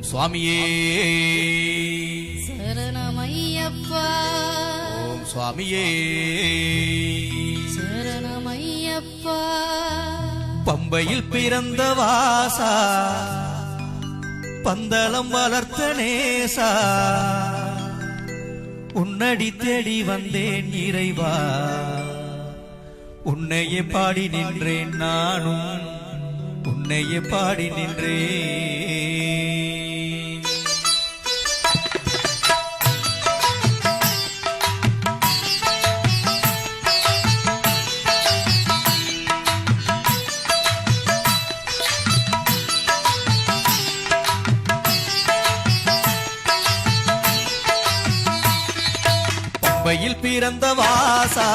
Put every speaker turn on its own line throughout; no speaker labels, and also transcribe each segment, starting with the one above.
ஓம் சுவாமியே
சரணமையப்பா.
ஓம் சுவாமியே
சரணமையப்பா.
பம்பையில் பிறந்த வாசா, பந்தளம் வளர்த்த நேசா, உன்னடி தேடி வந்தேன் இறைவா, உன்னையே பாடி நின்றேன் நானும், உன்னையே பாடி நின்றேன். பம்பையில் பிறந்த வாசா,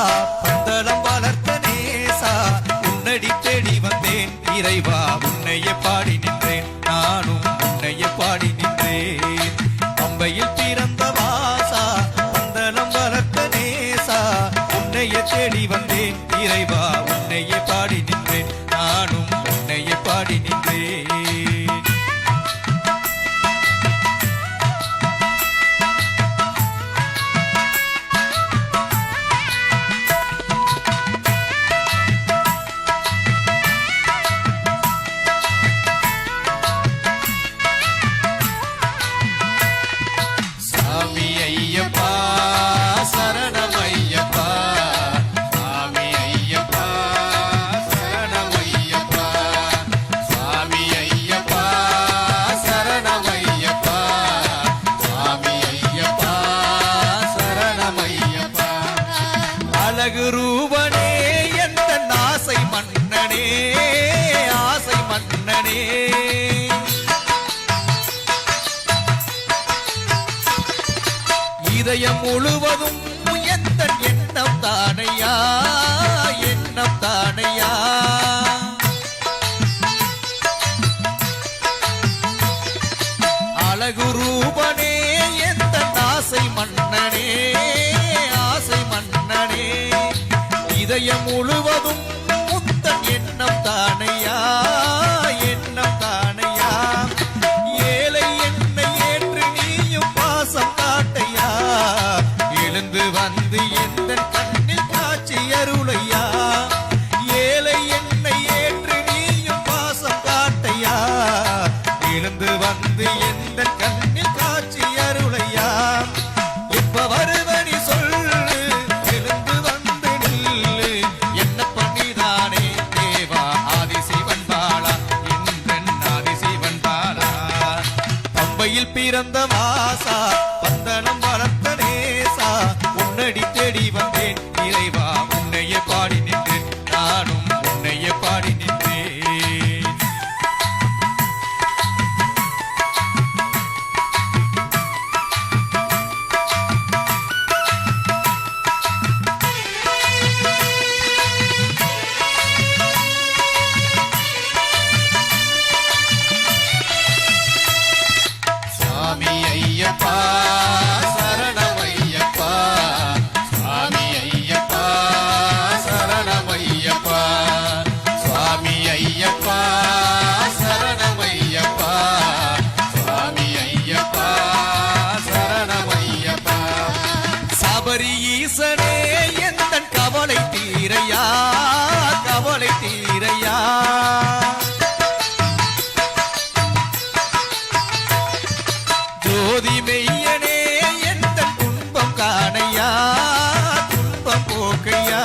பந்தளம் வளர்த்த நேசா, உன்னடி தேடி வந்தேன் இறைவா, உன்னையே பாடி நின்றேன் நானும், உன்னையே பாடி நின்றேன். பம்பையில் பிறந்த வாசா, பந்தளம் வளர்த்த நேசா, உன்னையே தேடி வந்தேன் இறைவா, உன்னையே பாடி நின்றேன் நானும், உன்னையே பாடி நின்றேன். ரூபனே எந்த ஆசை மன்னனே, ஆசை மன்னனே, இதயம் முழுவதும் எந்த எண்ணம் தானையா, எண்ணம் தானையா, அழகு ரூபனே எந்த ஆசை மன்னனே, ஆசை மன்னனே, இதயம் முழுவதும் முத்தன் எண்ணம் தானையா, எண்ணம் தானையா, ஏழை என்னை ஏற்று நீயும் பாசம் காட்டையா, எழுந்து வந்து எந்த கண்ணில் காட்சி அருளையா, ஏழை என்னை ஏற்று நீயும் பாசம் காட்டையா, எழுந்து வந்து எந்த கண்ணில் காட்சி அருளையா, எப்ப வருவனி சொல்லு, எழுந்து வந்து நில்லு, என்ன பண்ணிதானே தேவா ஆதிசிவன் பாலா, என்றென் ஆதிசிவன் பாலா. பம்பையில் பிறந்த வாசா, பந்தளம் வளர்த்த நேசா, உன்னடி தேடி வந்தேன் இறைவா, உன்னையே பாடி நின்றேன் நானும், உன்னையே பாடி நின்றேன். சுவாமி ஐயப்பா சரணமையப்பா, சுவாமி ஐயப்பா சரணமையப்பா, சுவாமி ஐயப்பா சரணமையப்பா, சுவாமி ஐயப்பா சரணமையப்பா. சபரி ஈசனே எந்தன் கவலை தீரையா, கவலை தீரையா, ஜோதி மெய்யனே எந்த துன்பம் காணையா, துன்பம் போக்கையா,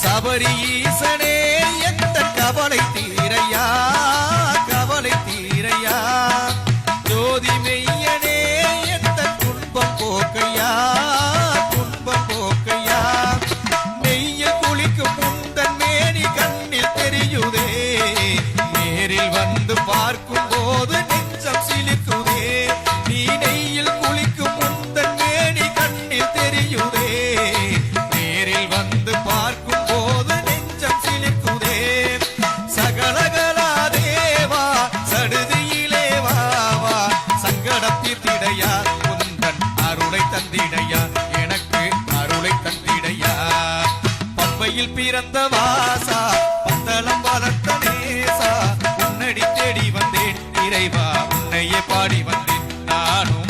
சபரி ஈசனே எந்த கவலை தீரையா, கவலை தீரையா, ஜோதி மெய்யனே எந்த துன்பம் போக்கையா, துன்பம் போக்கையா, நெய்யில் குளிக்கும் முந்தன் மேனி கண்ணில் தெரியுதே, நேரில் வந்து பார்க்கும் போது நெஞ்சம் சிலிக்குதே, நீ நெய்யில் குளிக்கும் முந்தன் மேனி கண்ணில் தெரியுதே, நேரில் வந்து பார்க்கும் போது நெஞ்சம் சிலிக்குதே, சகலகலா தேவா சடுதியிலே வா வா, சங்கடத்தீர்த்திடையா உந்தன் அருளை தந்திடையா, எனக்கு அருளை தந்திடையா. பம்பையில் பிறந்த வாசா, தலம் வளர்த்த நேசா உன்னடி தேடி வந்தேன் இறைவா உன்னையே பாடி வந்தேன் நானோ